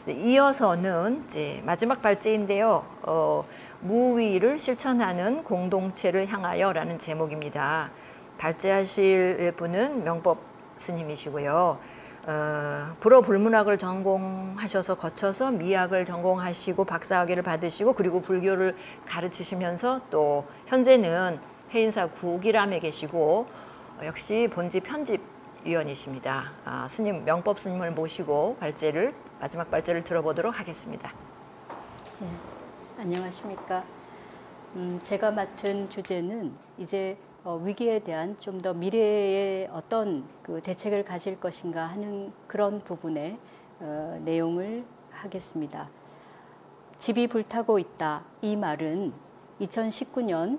이어서는 이제 마지막 발제인데요. 무위를 실천하는 공동체를 향하여라는 제목입니다. 발제하실 분은 명법 스님이시고요. 불어불문학을 전공하셔서 거쳐서 미학을 전공하시고 박사학위를 받으시고 그리고 불교를 가르치시면서 또 현재는 해인사 구기람에 계시고 역시 본지 편집위원이십니다. 스님 명법 스님을 모시고 마지막 발제를 들어보도록 하겠습니다. 네, 안녕하십니까. 제가 맡은 주제는 이제 위기에 대한 좀 더 미래에 어떤 그 대책을 가질 것인가 하는 그런 부분의 내용을 하겠습니다. 집이 불타고 있다. 이 말은 2019년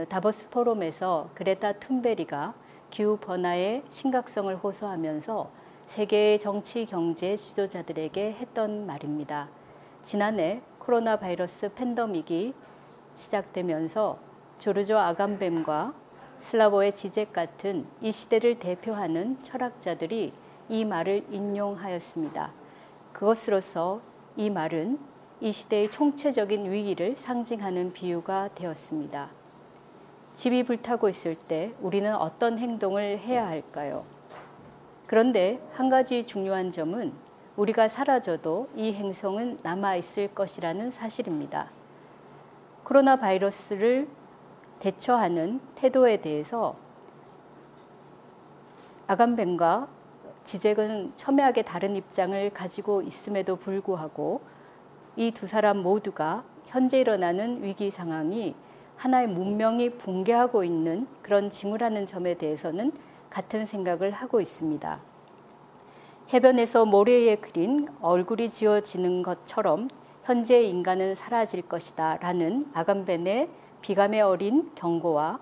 다보스 포럼에서 그레타 툰베리가 기후 변화의 심각성을 호소하면서 세계의 정치, 경제 지도자들에게 했던 말입니다. 지난해 코로나 바이러스 팬데믹이 시작되면서 조르조 아감뱀과 슬라보의 지젝 같은 이 시대를 대표하는 철학자들이 이 말을 인용하였습니다. 그것으로서 이 말은 이 시대의 총체적인 위기를 상징하는 비유가 되었습니다. 집이 불타고 있을 때 우리는 어떤 행동을 해야 할까요? 그런데 한 가지 중요한 점은 우리가 사라져도 이 행성은 남아있을 것이라는 사실입니다. 코로나 바이러스를 대처하는 태도에 대해서 아감뱀과 지젝은 첨예하게 다른 입장을 가지고 있음에도 불구하고 이 두 사람 모두가 현재 일어나는 위기 상황이 하나의 문명이 붕괴하고 있는 그런 징후라는 점에 대해서는 같은 생각을 하고 있습니다. 해변에서 모래에 그린 얼굴이 지워지는 것처럼 현재의 인간은 사라질 것이다 라는 아감뱀의 비감에 어린 경고와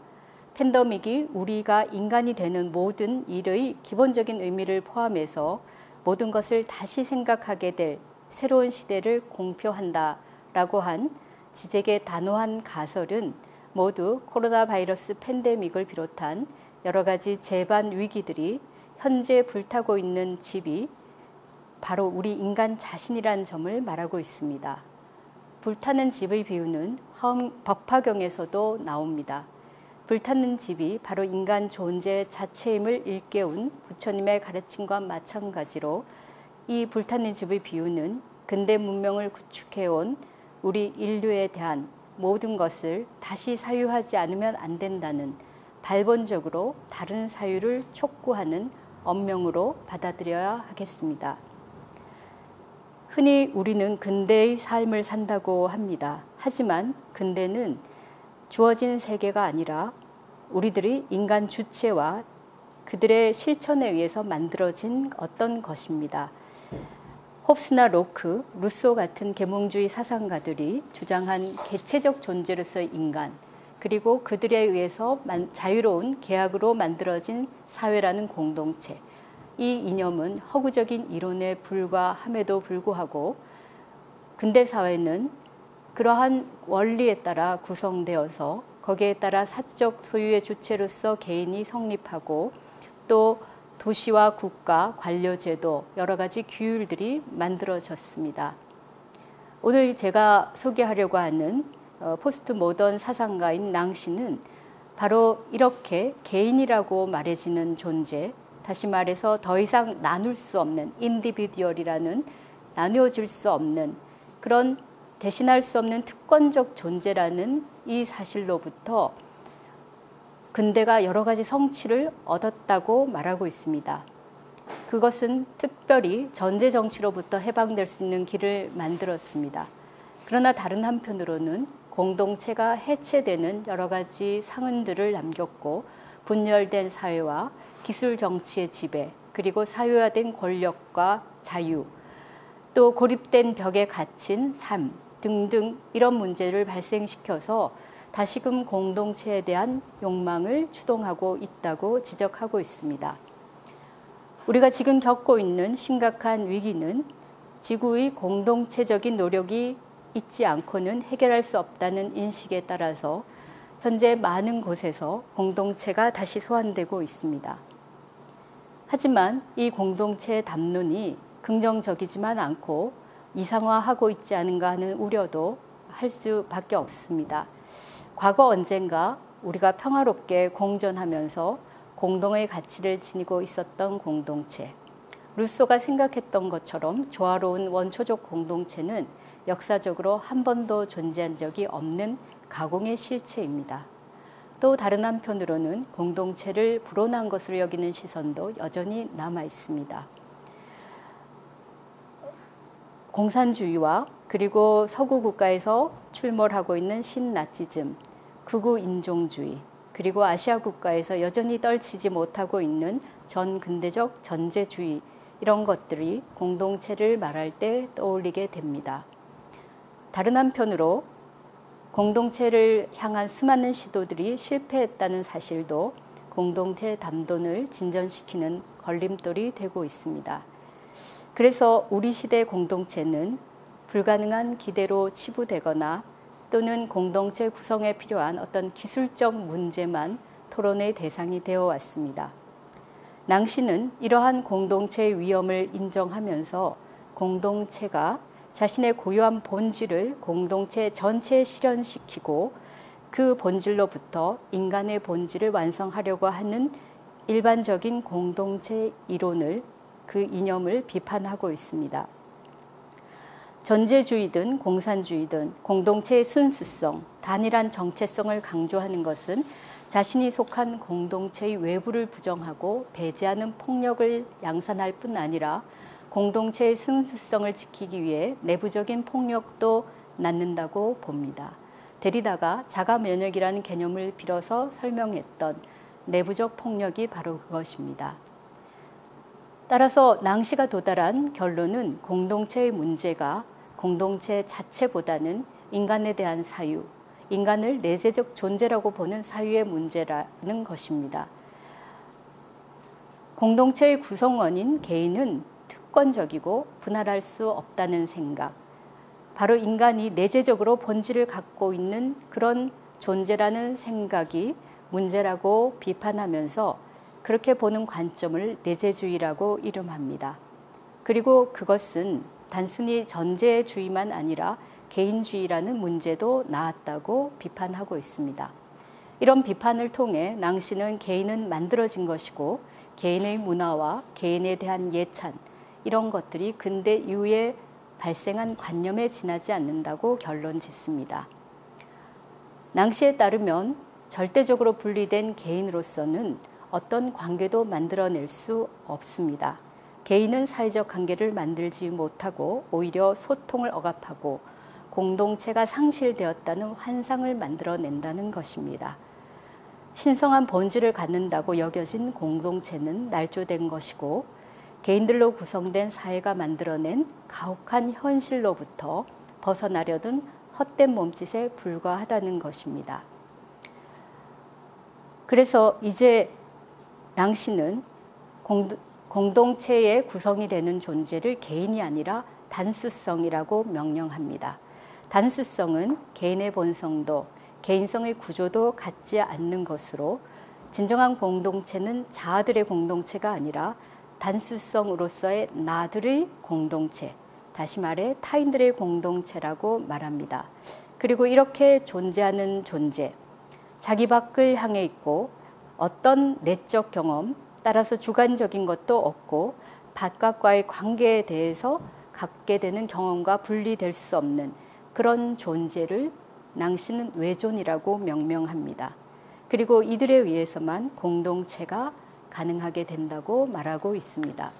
팬데믹이 우리가 인간이 되는 모든 일의 기본적인 의미를 포함해서 모든 것을 다시 생각하게 될 새로운 시대를 공표한다 라고 한 지젝의 단호한 가설은 모두 코로나 바이러스 팬데믹을 비롯한 여러 가지 재반 위기들이 현재 불타고 있는 집이 바로 우리 인간 자신이라는 점을 말하고 있습니다. 불타는 집의 비유는 법화경에서도 나옵니다. 불타는 집이 바로 인간 존재 자체임을 일깨운 부처님의 가르침과 마찬가지로 이 불타는 집의 비유는 근대 문명을 구축해온 우리 인류에 대한 모든 것을 다시 사유하지 않으면 안 된다는 발본적으로 다른 사유를 촉구하는 언명으로 받아들여야 하겠습니다. 흔히 우리는 근대의 삶을 산다고 합니다. 하지만 근대는 주어진 세계가 아니라 우리들이 인간 주체와 그들의 실천에 의해서 만들어진 어떤 것입니다. 홉스나 로크, 루소 같은 계몽주의 사상가들이 주장한 개체적 존재로서의 인간, 그리고 그들에 의해서 자유로운 계약으로 만들어진 사회라는 공동체, 이 이념은 허구적인 이론에 불과함에도 불구하고 근대 사회는 그러한 원리에 따라 구성되어서 거기에 따라 사적 소유의 주체로서 개인이 성립하고 또 도시와 국가, 관료제도, 여러 가지 규율들이 만들어졌습니다. 오늘 제가 소개하려고 하는 포스트 모던 사상가인 낭시는 바로 이렇게 개인이라고 말해지는 존재, 다시 말해서 더 이상 나눌 수 없는 인디비듀얼이라는 나누어질 수 없는 그런 대신할 수 없는 특권적 존재라는 이 사실로부터 근대가 여러 가지 성취를 얻었다고 말하고 있습니다. 그것은 특별히 전제 정치로부터 해방될 수 있는 길을 만들었습니다. 그러나 다른 한편으로는 공동체가 해체되는 여러 가지 상흔들을 남겼고 분열된 사회와 기술 정치의 지배, 그리고 사회화된 권력과 자유, 또 고립된 벽에 갇힌 삶 등등 이런 문제를 발생시켜서 다시금 공동체에 대한 욕망을 추동하고 있다고 지적하고 있습니다. 우리가 지금 겪고 있는 심각한 위기는 지구의 공동체적인 노력이 있지 않고는 해결할 수 없다는 인식에 따라서 현재 많은 곳에서 공동체가 다시 소환되고 있습니다. 하지만 이 공동체의 담론이 긍정적이지만 않고 이상화하고 있지 않은가 하는 우려도 할 수밖에 없습니다. 과거 언젠가 우리가 평화롭게 공존하면서 공동의 가치를 지니고 있었던 공동체, 루소가 생각했던 것처럼 조화로운 원초적 공동체는 역사적으로 한 번도 존재한 적이 없는 가공의 실체입니다. 또 다른 한편으로는 공동체를 불온한 것으로 여기는 시선도 여전히 남아 있습니다. 공산주의와 그리고 서구 국가에서 출몰하고 있는 신나치즘, 극우 인종주의, 그리고 아시아 국가에서 여전히 떨치지 못하고 있는 전근대적 전제주의, 이런 것들이 공동체를 말할 때 떠올리게 됩니다. 다른 한편으로 공동체를 향한 수많은 시도들이 실패했다는 사실도 공동체 담론을 진전시키는 걸림돌이 되고 있습니다. 그래서 우리 시대 공동체는 불가능한 기대로 치부되거나 또는 공동체 구성에 필요한 어떤 기술적 문제만 토론의 대상이 되어 왔습니다. 낭시는 이러한 공동체의 위험을 인정하면서 공동체가 자신의 고유한 본질을 공동체 전체에 실현시키고 그 본질로부터 인간의 본질을 완성하려고 하는 일반적인 공동체 이론을, 그 이념을 비판하고 있습니다. 전제주의든 공산주의든 공동체의 순수성, 단일한 정체성을 강조하는 것은 자신이 속한 공동체의 외부를 부정하고 배제하는 폭력을 양산할 뿐 아니라 공동체의 순수성을 지키기 위해 내부적인 폭력도 낳는다고 봅니다. 데리다가 자가 면역이라는 개념을 빌어서 설명했던 내부적 폭력이 바로 그것입니다. 따라서 낭시가 도달한 결론은 공동체의 문제가 공동체 자체보다는 인간에 대한 사유, 인간을 내재적 존재라고 보는 사유의 문제라는 것입니다. 공동체의 구성원인 개인은 특권적이고 분할할 수 없다는 생각, 바로 인간이 내재적으로 본질을 갖고 있는 그런 존재라는 생각이 문제라고 비판하면서 그렇게 보는 관점을 내재주의라고 이름합니다. 그리고 그것은 단순히 전제주의만 아니라 개인주의라는 문제도 나왔다고 비판하고 있습니다. 이런 비판을 통해 낭시는 개인은 만들어진 것이고 개인의 문화와 개인에 대한 예찬, 이런 것들이 근대 이후에 발생한 관념에 지나지 않는다고 결론 짓습니다. 낭시에 따르면 절대적으로 분리된 개인으로서는 어떤 관계도 만들어낼 수 없습니다. 개인은 사회적 관계를 만들지 못하고 오히려 소통을 억압하고 공동체가 상실되었다는 환상을 만들어낸다는 것입니다. 신성한 본질을 갖는다고 여겨진 공동체는 날조된 것이고 개인들로 구성된 사회가 만들어낸 가혹한 현실로부터 벗어나려던 헛된 몸짓에 불과하다는 것입니다. 그래서 이제 낭시는 공동체의 구성이 되는 존재를 개인이 아니라 단수성이라고 명령합니다. 단수성은 개인의 본성도 개인성의 구조도 갖지 않는 것으로 진정한 공동체는 자아들의 공동체가 아니라 단수성으로서의 나들의 공동체, 다시 말해 타인들의 공동체라고 말합니다. 그리고 이렇게 존재하는 존재, 자기 밖을 향해 있고 어떤 내적 경험, 따라서 주관적인 것도 없고 바깥과의 관계에 대해서 갖게 되는 경험과 분리될 수 없는 그런 존재를 낭시는 외존이라고 명명합니다. 그리고 이들에 의해서만 공동체가 가능하게 된다고 말하고 있습니다.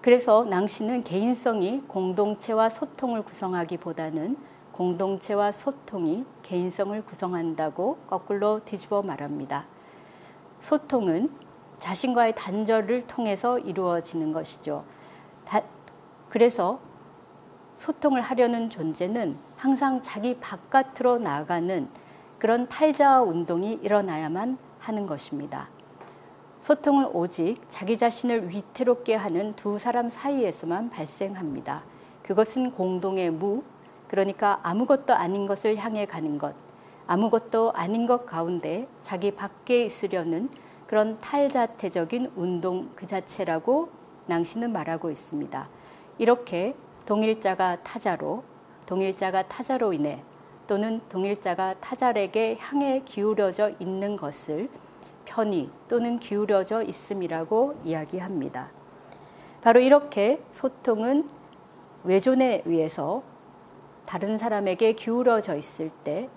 그래서 낭시는 개인성이 공동체와 소통을 구성하기보다는 공동체와 소통이 개인성을 구성한다고 거꾸로 뒤집어 말합니다. 소통은 자신과의 단절을 통해서 이루어지는 것이죠. 그래서 소통을 하려는 존재는 항상 자기 바깥으로 나아가는 그런 탈자화 운동이 일어나야만 하는 것입니다. 소통은 오직 자기 자신을 위태롭게 하는 두 사람 사이에서만 발생합니다. 그것은 공동의 무, 그러니까 아무것도 아닌 것을 향해 가는 것, 아무것도 아닌 것 가운데 자기 밖에 있으려는 그런 탈자태적인 운동 그 자체라고 낭시는 말하고 있습니다. 이렇게 동일자가 타자로 인해 또는 동일자가 타자에게 향해 기울어져 있는 것을 편의 또는 기울어져 있음이라고 이야기합니다. 바로 이렇게 소통은 외존에 의해서 다른 사람에게 기울어져 있을 때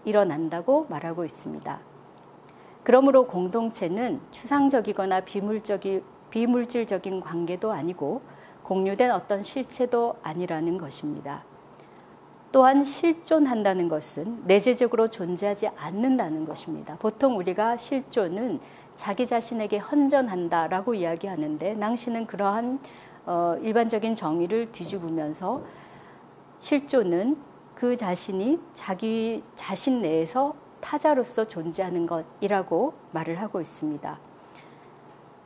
일어난다고 말하고 있습니다. 그러므로 공동체는 추상적이거나 비물질적인 관계도 아니고 공유된 어떤 실체도 아니라는 것입니다. 또한 실존한다는 것은 내재적으로 존재하지 않는다는 것입니다. 보통 우리가 실존은 자기 자신에게 헌전한다라고 이야기하는데 낭시는 그러한 일반적인 정의를 뒤집으면서 실존은 그 자신이 자기 자신 내에서 타자로서 존재하는 것이라고 말을 하고 있습니다.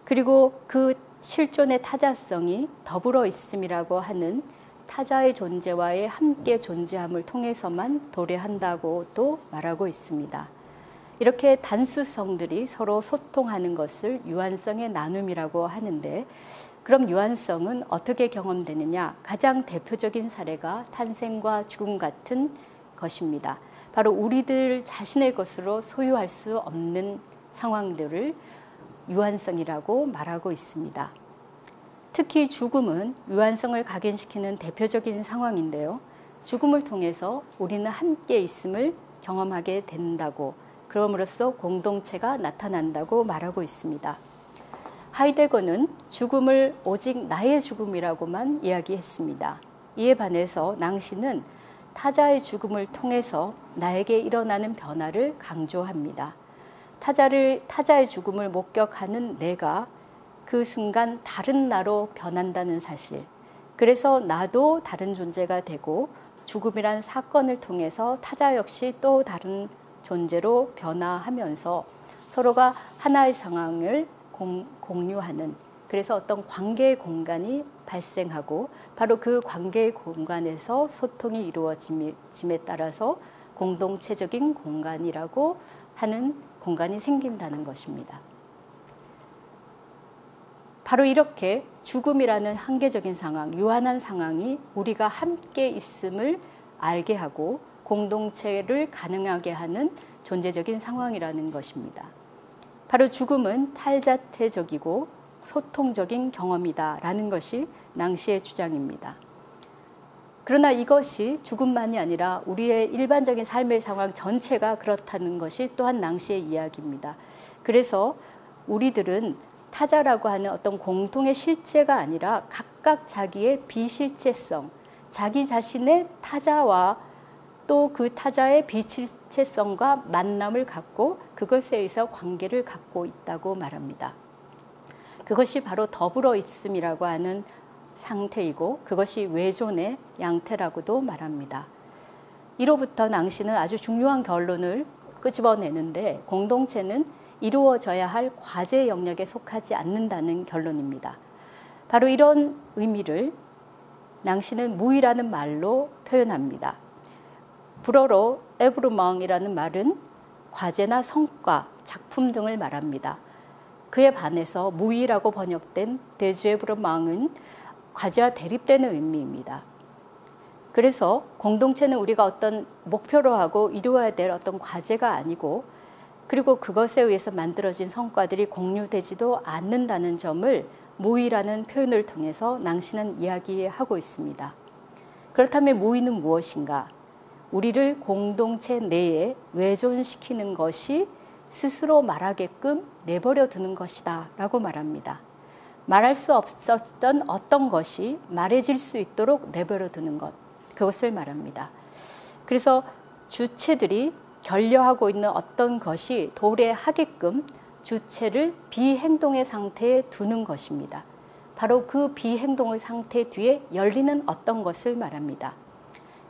그리고 그 실존의 타자성이 더불어 있음이라고 하는 타자의 존재와의 함께 존재함을 통해서만 도래한다고도 말하고 있습니다. 이렇게 단수성들이 서로 소통하는 것을 유한성의 나눔이라고 하는데, 그럼 유한성은 어떻게 경험되느냐? 가장 대표적인 사례가 탄생과 죽음 같은 것입니다. 바로 우리들 자신의 것으로 소유할 수 없는 상황들을 유한성이라고 말하고 있습니다. 특히 죽음은 유한성을 각인시키는 대표적인 상황인데요. 죽음을 통해서 우리는 함께 있음을 경험하게 된다고, 그럼으로써 공동체가 나타난다고 말하고 있습니다. 하이데거는 죽음을 오직 나의 죽음이라고만 이야기했습니다. 이에 반해서 낭시는 타자의 죽음을 통해서 나에게 일어나는 변화를 강조합니다. 타자의 죽음을 목격하는 내가 그 순간 다른 나로 변한다는 사실, 그래서 나도 다른 존재가 되고 죽음이란 사건을 통해서 타자 역시 또 다른 존재로 변화하면서 서로가 하나의 상황을 공유하는, 그래서 어떤 관계의 공간이 발생하고 바로 그 관계의 공간에서 소통이 이루어짐에 따라서 공동체적인 공간이라고 하는 공간이 생긴다는 것입니다. 바로 이렇게 죽음이라는 한계적인 상황, 유한한 상황이 우리가 함께 있음을 알게 하고 공동체를 가능하게 하는 존재적인 상황이라는 것입니다. 바로 죽음은 탈자태적이고 소통적인 경험이다라는 것이 낭시의 주장입니다. 그러나 이것이 죽음만이 아니라 우리의 일반적인 삶의 상황 전체가 그렇다는 것이 또한 낭시의 이야기입니다. 그래서 우리들은 타자라고 하는 어떤 공통의 실체가 아니라 각각 자기의 비실체성, 자기 자신의 타자와 또 그 타자의 비실체성과 만남을 갖고 그것에 의해서 관계를 갖고 있다고 말합니다. 그것이 바로 더불어 있음이라고 하는 상태이고 그것이 외존의 양태라고도 말합니다. 이로부터 낭시는 아주 중요한 결론을 끄집어내는데, 공동체는 이루어져야 할 과제 영역에 속하지 않는다는 결론입니다. 바로 이런 의미를 낭시는 무의라는 말로 표현합니다. 불어로 에브르멍이라는 말은 과제나 성과, 작품 등을 말합니다. 그에 반해서 무의라고 번역된 데즈에브르멍은 과제와 대립되는 의미입니다. 그래서 공동체는 우리가 어떤 목표로 하고 이루어야 될 어떤 과제가 아니고, 그리고 그것에 의해서 만들어진 성과들이 공유되지도 않는다는 점을 무의라는 표현을 통해서 낭시는 이야기하고 있습니다. 그렇다면 무의는 무엇인가? 우리를 공동체 내에 외존시키는 것이 스스로 말하게끔 내버려 두는 것이다 라고 말합니다. 말할 수 없었던 어떤 것이 말해질 수 있도록 내버려 두는 것, 그것을 말합니다. 그래서 주체들이 결여하고 있는 어떤 것이 도래하게끔 주체를 비행동의 상태에 두는 것입니다. 바로 그 비행동의 상태 뒤에 열리는 어떤 것을 말합니다.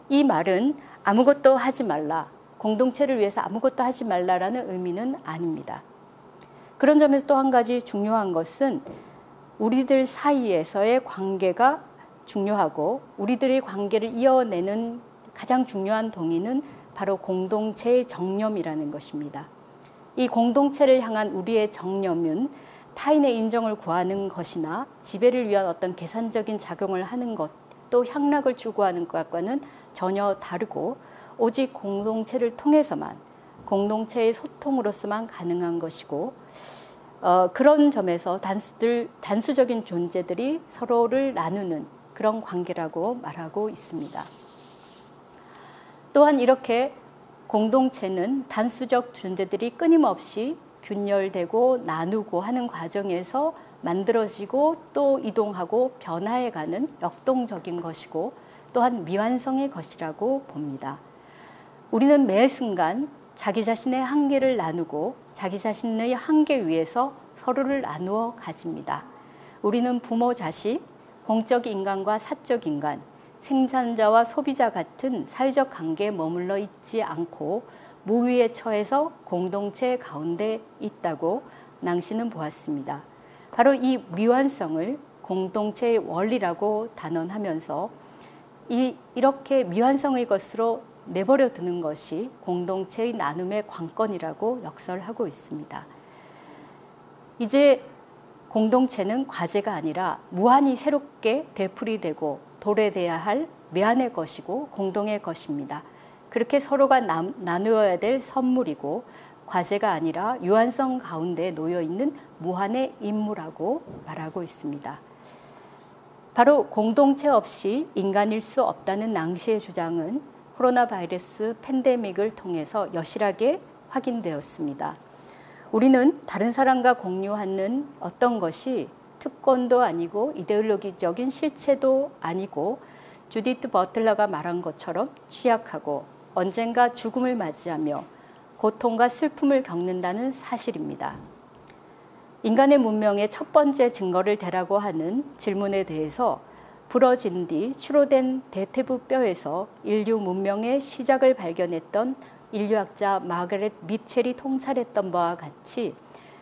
이 말은 아무것도 하지 말라, 공동체를 위해서 아무것도 하지 말라라는 의미는 아닙니다. 그런 점에서 또 한 가지 중요한 것은 우리들 사이에서의 관계가 중요하고, 우리들의 관계를 이어내는 가장 중요한 동의는 바로 공동체의 정념이라는 것입니다. 이 공동체를 향한 우리의 정념은 타인의 인정을 구하는 것이나 지배를 위한 어떤 계산적인 작용을 하는 것, 또 향락을 추구하는 것과는 전혀 다르고 오직 공동체를 통해서만, 공동체의 소통으로서만 가능한 것이고, 그런 점에서 단수적인 존재들이 서로를 나누는 그런 관계라고 말하고 있습니다. 또한 이렇게 공동체는 단수적 존재들이 끊임없이 균열되고 나누고 하는 과정에서 만들어지고 또 이동하고 변화해가는 역동적인 것이고 또한 미완성의 것이라고 봅니다. 우리는 매 순간 자기 자신의 한계를 나누고 자기 자신의 한계 위에서 서로를 나누어 가집니다. 우리는 부모, 자식, 공적 인간과 사적 인간, 생산자와 소비자 같은 사회적 관계에 머물러 있지 않고 무위에 처해서 공동체 가운데 있다고 낭시는 보았습니다. 바로 이 미완성을 공동체의 원리라고 단언하면서 이렇게 미완성의 것으로 내버려 두는 것이 공동체의 나눔의 관건이라고 역설하고 있습니다. 이제 공동체는 과제가 아니라 무한히 새롭게 되풀이되고 도래돼야 할 매한의 것이고 공동의 것입니다. 그렇게 서로가 나누어야 될 선물이고 과제가 아니라 유한성 가운데 놓여 있는 무한의 임무라고 말하고 있습니다. 바로 공동체 없이 인간일 수 없다는 낭시의 주장은 코로나 바이러스 팬데믹을 통해서 여실하게 확인되었습니다. 우리는 다른 사람과 공유하는 어떤 것이 특권도 아니고 이데올로기적인 실체도 아니고 주디트 버틀러가 말한 것처럼 취약하고 언젠가 죽음을 맞이하며 고통과 슬픔을 겪는다는 사실입니다. 인간의 문명의 첫 번째 증거를 대라고 하는 질문에 대해서 부러진 뒤 추로된 대퇴부 뼈에서 인류 문명의 시작을 발견했던 인류학자 마거렛 미첼이 통찰했던 바와 같이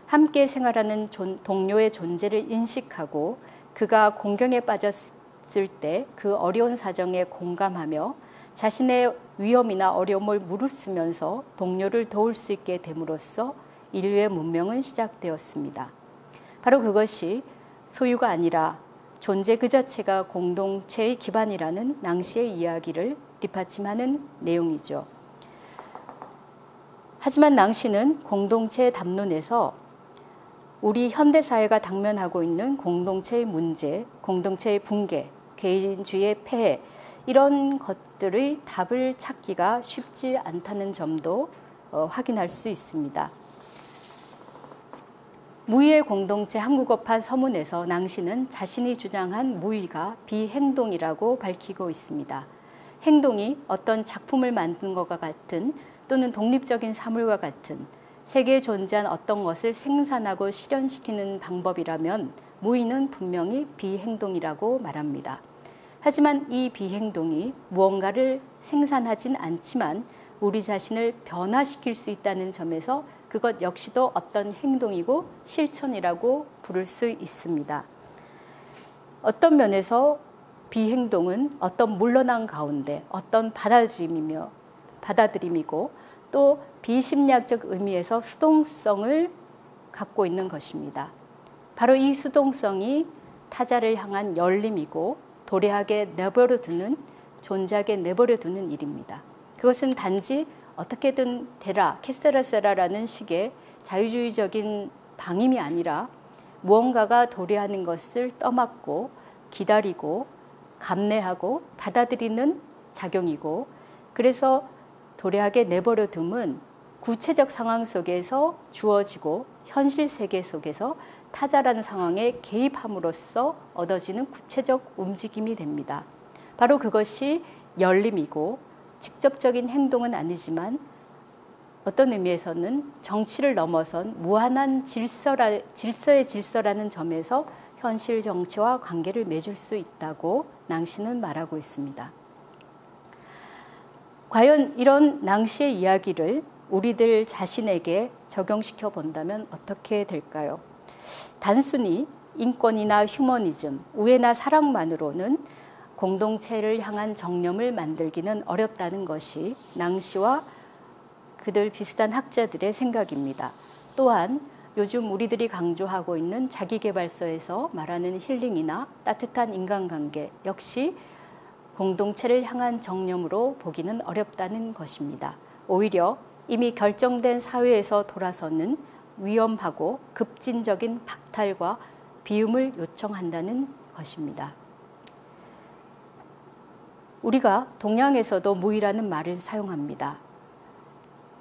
함께 생활하는 동료의 존재를 인식하고 그가 공경에 빠졌을 때 그 어려운 사정에 공감하며 자신의 위험이나 어려움을 무릅쓰면서 동료를 도울 수 있게 됨으로써 인류의 문명은 시작되었습니다. 바로 그것이 소유가 아니라 존재 그 자체가 공동체의 기반이라는 낭시의 이야기를 뒷받침하는 내용이죠. 하지만 낭시는 공동체의 담론에서 우리 현대사회가 당면하고 있는 공동체의 문제, 공동체의 붕괴, 개인주의의 폐해 이런 것들의 답을 찾기가 쉽지 않다는 점도 확인할 수 있습니다. 무의의 공동체 한국어판 서문에서 낭시는 자신이 주장한 무의가 비행동이라고 밝히고 있습니다. 행동이 어떤 작품을 만든 것과 같은 또는 독립적인 사물과 같은 세계에 존재한 어떤 것을 생산하고 실현시키는 방법이라면 무의는 분명히 비행동이라고 말합니다. 하지만 이 비행동이 무언가를 생산하진 않지만 우리 자신을 변화시킬 수 있다는 점에서 그것 역시도 어떤 행동이고 실천이라고 부를 수 있습니다. 어떤 면에서 비행동은 어떤 물러난 가운데 어떤 받아들임이고 또 비심리학적 의미에서 수동성을 갖고 있는 것입니다. 바로 이 수동성이 타자를 향한 열림이고 도래하게 내버려두는 존재하게 내버려두는 일입니다. 그것은 단지 어떻게든 되라, 캐세라세라라는 식의 자유주의적인 방임이 아니라 무언가가 도래하는 것을 떠맡고 기다리고 감내하고 받아들이는 작용이고 그래서 도래하게 내버려둠은 구체적 상황 속에서 주어지고 현실 세계 속에서 타자라는 상황에 개입함으로써 얻어지는 구체적 움직임이 됩니다. 바로 그것이 열림이고 직접적인 행동은 아니지만 어떤 의미에서는 정치를 넘어선 무한한 질서의 질서라는 점에서 현실 정치와 관계를 맺을 수 있다고 낭시는 말하고 있습니다. 과연 이런 낭시의 이야기를 우리들 자신에게 적용시켜 본다면 어떻게 될까요? 단순히 인권이나 휴머니즘, 우애나 사랑만으로는 공동체를 향한 정념을 만들기는 어렵다는 것이 낭시와 그들 비슷한 학자들의 생각입니다. 또한 요즘 우리들이 강조하고 있는 자기계발서에서 말하는 힐링이나 따뜻한 인간관계 역시 공동체를 향한 정념으로 보기는 어렵다는 것입니다. 오히려 이미 결정된 사회에서 돌아서는 위험하고 급진적인 박탈과 비움을 요청한다는 것입니다. 우리가 동양에서도 무의라는 말을 사용합니다.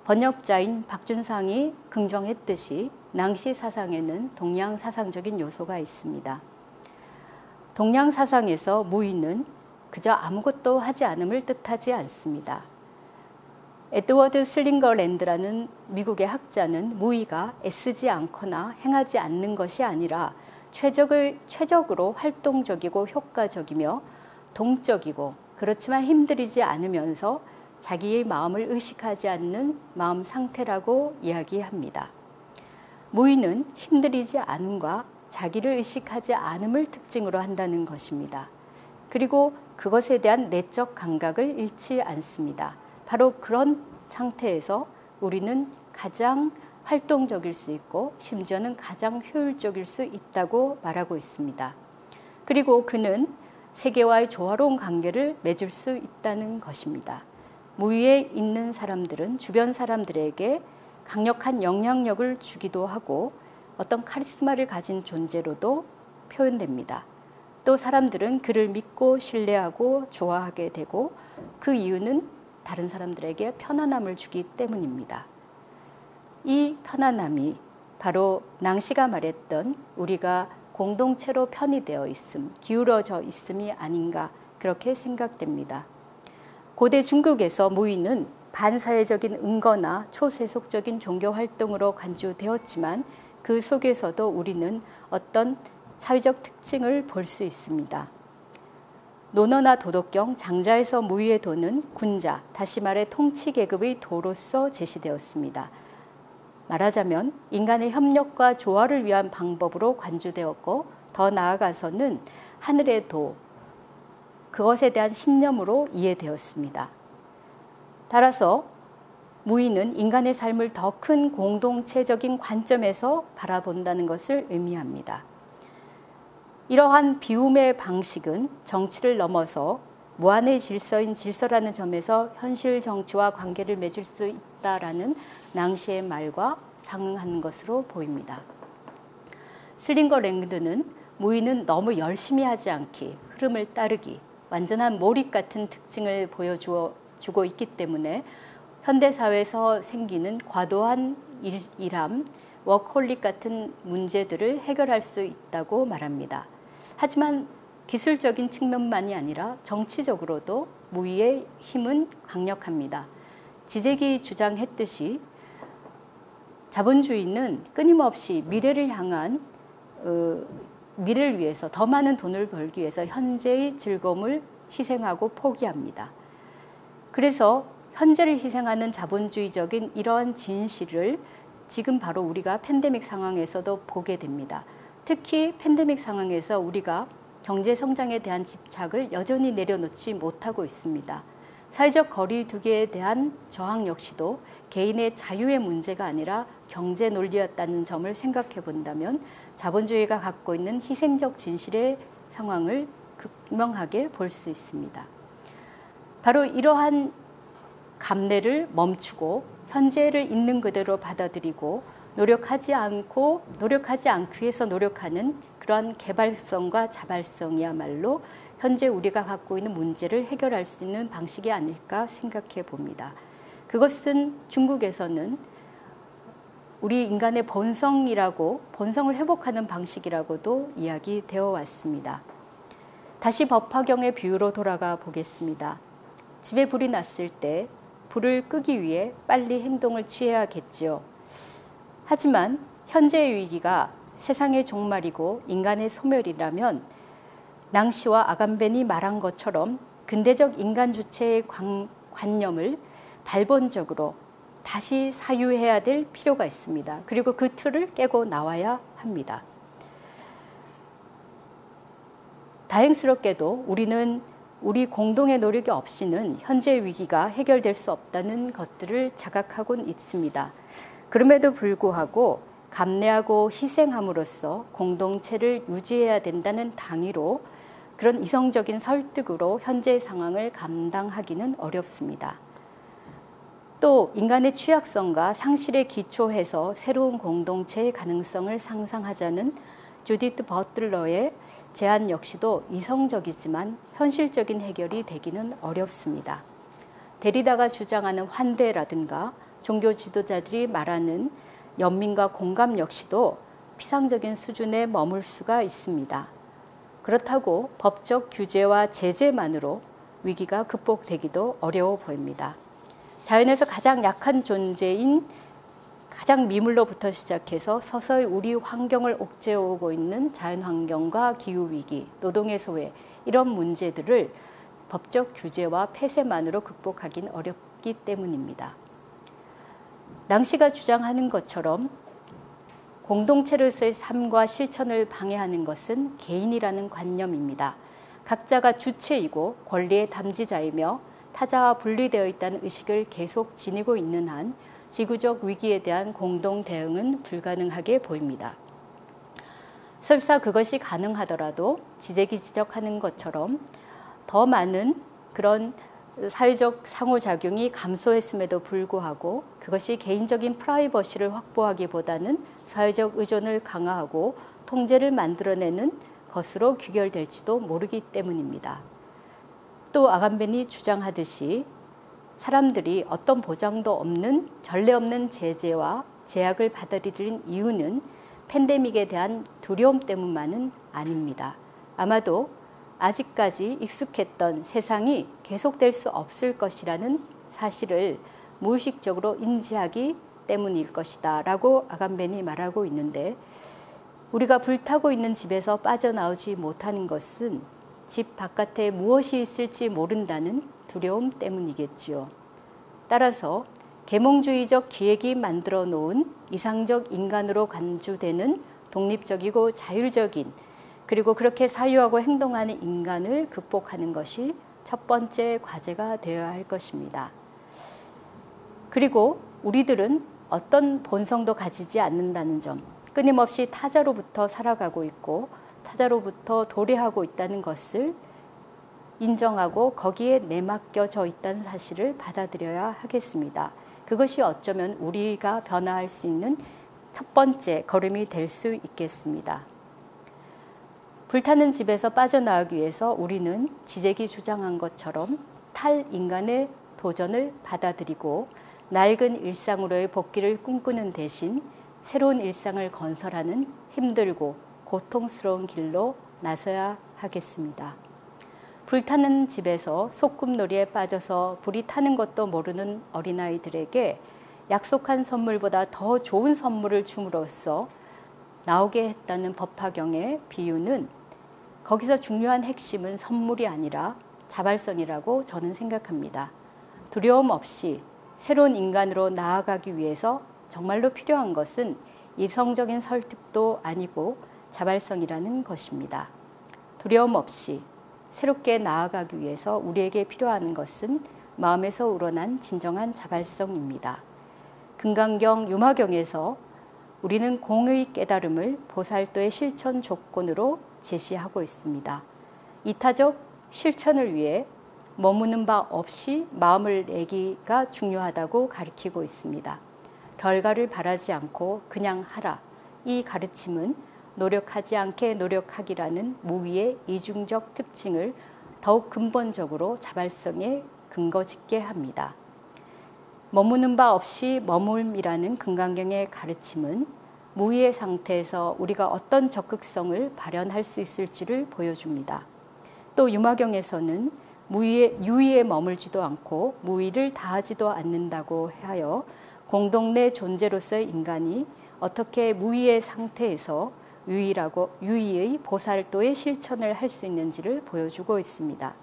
번역자인 박준상이 긍정했듯이 낭시 사상에는 동양 사상적인 요소가 있습니다. 동양 사상에서 무의는 그저 아무것도 하지 않음을 뜻하지 않습니다. 에드워드 슬링거랜드라는 미국의 학자는 무의가 애쓰지 않거나 행하지 않는 것이 아니라 최적으로 활동적이고 효과적이며 동적이고 그렇지만 힘들이지 않으면서 자기의 마음을 의식하지 않는 마음 상태라고 이야기합니다. 무의는 힘들이지 않음과 자기를 의식하지 않음을 특징으로 한다는 것입니다. 그리고 그것에 대한 내적 감각을 잃지 않습니다. 바로 그런 상태에서 우리는 가장 활동적일 수 있고 심지어는 가장 효율적일 수 있다고 말하고 있습니다. 그리고 그는 세계와의 조화로운 관계를 맺을 수 있다는 것입니다. 무의에 있는 사람들은 주변 사람들에게 강력한 영향력을 주기도 하고 어떤 카리스마를 가진 존재로도 표현됩니다. 또 사람들은 그를 믿고 신뢰하고 좋아하게 되고 그 이유는 다른 사람들에게 편안함을 주기 때문입니다. 이 편안함이 바로 낭시가 말했던 우리가 공동체로 편의되어 있음, 기울어져 있음이 아닌가 그렇게 생각됩니다. 고대 중국에서 무의는 반사회적인 은거나 초세속적인 종교 활동으로 간주되었지만 그 속에서도 우리는 어떤 사회적 특징을 볼 수 있습니다. 논어나 도덕경 장자에서 무의의 도는 군자, 다시 말해 통치계급의 도로서 제시되었습니다. 말하자면 인간의 협력과 조화를 위한 방법으로 간주되었고 더 나아가서는 하늘의 도, 그것에 대한 신념으로 이해되었습니다. 따라서 무의는 인간의 삶을 더 큰 공동체적인 관점에서 바라본다는 것을 의미합니다. 이러한 비움의 방식은 정치를 넘어서 무한의 질서인 질서라는 점에서 현실 정치와 관계를 맺을 수 있다라는 낭시의 말과 상응하는 것으로 보입니다. 슬링거랜드는 무의는 너무 열심히 하지 않기, 흐름을 따르기, 완전한 몰입 같은 특징을 보여주고 있기 때문에 현대사회에서 생기는 과도한 일함, 워크홀릭 같은 문제들을 해결할 수 있다고 말합니다. 하지만 기술적인 측면만이 아니라 정치적으로도 무의의 힘은 강력합니다. 지제기 주장했듯이 자본주의는 끊임없이 미래를 향한 미래를 위해서 더 많은 돈을 벌기 위해서 현재의 즐거움을 희생하고 포기합니다. 그래서 현재를 희생하는 자본주의적인 이러한 진실을 지금 바로 우리가 팬데믹 상황에서도 보게 됩니다. 특히 팬데믹 상황에서 우리가 경제 성장에 대한 집착을 여전히 내려놓지 못하고 있습니다. 사회적 거리두기에 대한 저항 역시도 개인의 자유의 문제가 아니라 경제 논리였다는 점을 생각해 본다면 자본주의가 갖고 있는 희생적 진실의 상황을 극명하게 볼 수 있습니다. 바로 이러한 감내를 멈추고 현재를 있는 그대로 받아들이고 노력하지 않기 위해서 노력하는 그러한 개발성과 자발성이야말로 현재 우리가 갖고 있는 문제를 해결할 수 있는 방식이 아닐까 생각해 봅니다. 그것은 중국에서는 우리 인간의 본성을 회복하는 방식이라고도 이야기되어 왔습니다. 다시 법화경의 비유로 돌아가 보겠습니다. 집에 불이 났을 때 불을 끄기 위해 빨리 행동을 취해야겠지요. 하지만 현재의 위기가 세상의 종말이고 인간의 소멸이라면 낭시와 아감벤이 말한 것처럼 근대적 인간 주체의 관념을 발본적으로 다시 사유해야 될 필요가 있습니다. 그리고 그 틀을 깨고 나와야 합니다. 다행스럽게도 우리는 우리 공동의 노력이 없이는 현재의 위기가 해결될 수 없다는 것들을 자각하고는 있습니다. 그럼에도 불구하고 감내하고 희생함으로써 공동체를 유지해야 된다는 당위로 그런 이성적인 설득으로 현재 상황을 감당하기는 어렵습니다. 또 인간의 취약성과 상실에 기초해서 새로운 공동체의 가능성을 상상하자는 주디트 버틀러의 제안 역시도 이성적이지만 현실적인 해결이 되기는 어렵습니다. 데리다가 주장하는 환대라든가 종교 지도자들이 말하는 연민과 공감 역시도 피상적인 수준에 머물 수가 있습니다. 그렇다고 법적 규제와 제재만으로 위기가 극복되기도 어려워 보입니다. 자연에서 가장 약한 존재인 가장 미물로부터 시작해서 서서히 우리 환경을 옥죄어오고 있는 자연환경과 기후위기, 노동의 소외 이런 문제들을 법적 규제와 폐쇄만으로 극복하기는 어렵기 때문입니다. 낭시가 주장하는 것처럼 공동체로서의 삶과 실천을 방해하는 것은 개인이라는 관념입니다. 각자가 주체이고 권리의 담지자이며 타자와 분리되어 있다는 의식을 계속 지니고 있는 한 지구적 위기에 대한 공동 대응은 불가능하게 보입니다. 설사 그것이 가능하더라도 지적이 지적하는 것처럼 더 많은 그런 사회적 상호작용이 감소했음에도 불구하고 그것이 개인적인 프라이버시를 확보하기보다는 사회적 의존을 강화하고 통제를 만들어내는 것으로 귀결될지도 모르기 때문입니다. 또 아간벤이 주장하듯이 사람들이 어떤 보장도 없는 전례 없는 제재와 제약을 받아들인 이유는 팬데믹에 대한 두려움 때문만은 아닙니다. 아마도 아직까지 익숙했던 세상이 계속될 수 없을 것이라는 사실을 무의식적으로 인지하기 때문일 것이다 라고 아간벤이 말하고 있는데, 우리가 불타고 있는 집에서 빠져나오지 못하는 것은 집 바깥에 무엇이 있을지 모른다는 두려움 때문이겠지요. 따라서 계몽주의적 기획이 만들어 놓은 이상적 인간으로 간주되는 독립적이고 자율적인, 그리고 그렇게 사유하고 행동하는 인간을 극복하는 것이 첫 번째 과제가 되어야 할 것입니다. 그리고 우리들은 어떤 본성도 가지지 않는다는 점, 끊임없이 타자로부터 살아가고 있고 타자로부터 도래하고 있다는 것을 인정하고 거기에 내맡겨져 있다는 사실을 받아들여야 하겠습니다. 그것이 어쩌면 우리가 변화할 수 있는 첫 번째 걸음이 될 수 있겠습니다. 불타는 집에서 빠져나가기 위해서 우리는 지적이 주장한 것처럼 탈인간의 도전을 받아들이고 낡은 일상으로의 복귀를 꿈꾸는 대신 새로운 일상을 건설하는 힘들고 고통스러운 길로 나서야 하겠습니다. 불타는 집에서 소꿉놀이에 빠져서 불이 타는 것도 모르는 어린아이들에게 약속한 선물보다 더 좋은 선물을 줌으로써 나오게 했다는 법화경의 비유는, 거기서 중요한 핵심은 선물이 아니라 자발성이라고 저는 생각합니다. 두려움 없이 새로운 인간으로 나아가기 위해서 정말로 필요한 것은 이성적인 설득도 아니고 자발성이라는 것입니다. 두려움 없이 새롭게 나아가기 위해서 우리에게 필요한 것은 마음에서 우러난 진정한 자발성입니다. 금강경 유마경에서 우리는 공의 깨달음을 보살도의 실천 조건으로 제시하고 있습니다. 이타적 실천을 위해 머무는 바 없이 마음을 내기가 중요하다고 가르치고 있습니다. 결과를 바라지 않고 그냥 하라. 이 가르침은 노력하지 않게 노력하기라는 무위의 이중적 특징을 더욱 근본적으로 자발성에 근거짓게 합니다. 머무는 바 없이 머물미라는 금강경의 가르침은 무위의 상태에서 우리가 어떤 적극성을 발현할 수 있을지를 보여줍니다. 또 유마경에서는 유위에 머물지도 않고 무위를 다하지도 않는다고 하여 공동 내 존재로서의 인간이 어떻게 무위의 상태에서 유위의 보살도의 실천을 할 수 있는지를 보여주고 있습니다.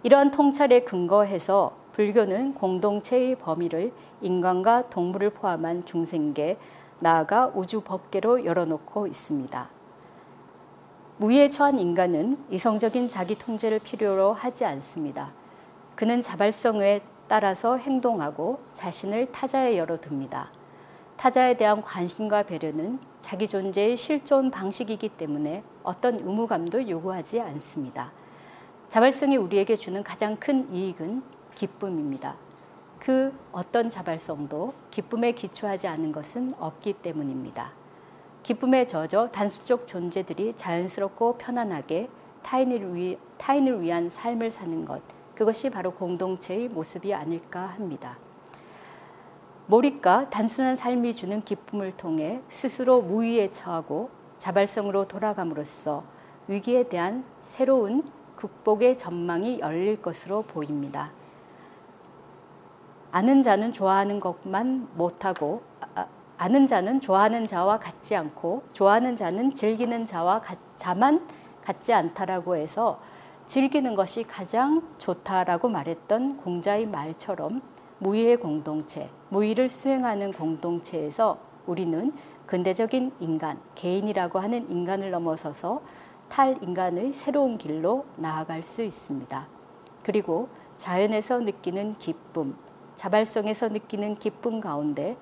이러한 통찰에 근거해서 불교는 공동체의 범위를 인간과 동물을 포함한 중생계, 나아가 우주 법계로 열어놓고 있습니다. 무위에 처한 인간은 이성적인 자기 통제를 필요로 하지 않습니다. 그는 자발성에 따라서 행동하고 자신을 타자에 열어둡니다. 타자에 대한 관심과 배려는 자기 존재의 실존 방식이기 때문에 어떤 의무감도 요구하지 않습니다. 자발성이 우리에게 주는 가장 큰 이익은 기쁨입니다. 그 어떤 자발성도 기쁨에 기초하지 않은 것은 없기 때문입니다. 기쁨에 젖어 단수적 존재들이 자연스럽고 편안하게 타인을 위한 삶을 사는 것, 그것이 바로 공동체의 모습이 아닐까 합니다. 몰입과 단순한 삶이 주는 기쁨을 통해 스스로 무위에 처하고 자발성으로 돌아감으로써 위기에 대한 새로운 극복의 전망이 열릴 것으로 보입니다. 아는 자는 좋아하는 것만 못하고 아는 자는 좋아하는 자와 같지 않고 좋아하는 자는 즐기는 자만 같지 않다라고 해서 즐기는 것이 가장 좋다라고 말했던 공자의 말처럼 무위의 공동체, 무위를 수행하는 공동체에서 우리는 근대적인 인간, 개인이라고 하는 인간을 넘어서서 탈인간의 새로운 길로 나아갈 수 있습니다. 그리고 자연에서 느끼는 기쁨, 자발성에서 느끼는 기쁨 가운데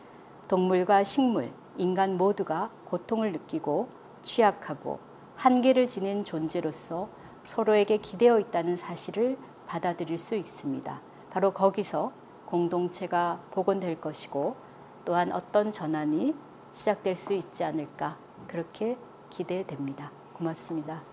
동물과 식물, 인간 모두가 고통을 느끼고 취약하고 한계를 지닌 존재로서 서로에게 기대어 있다는 사실을 받아들일 수 있습니다. 바로 거기서 공동체가 복원될 것이고 또한 어떤 전환이 시작될 수 있지 않을까 그렇게 기대됩니다. 고맙습니다.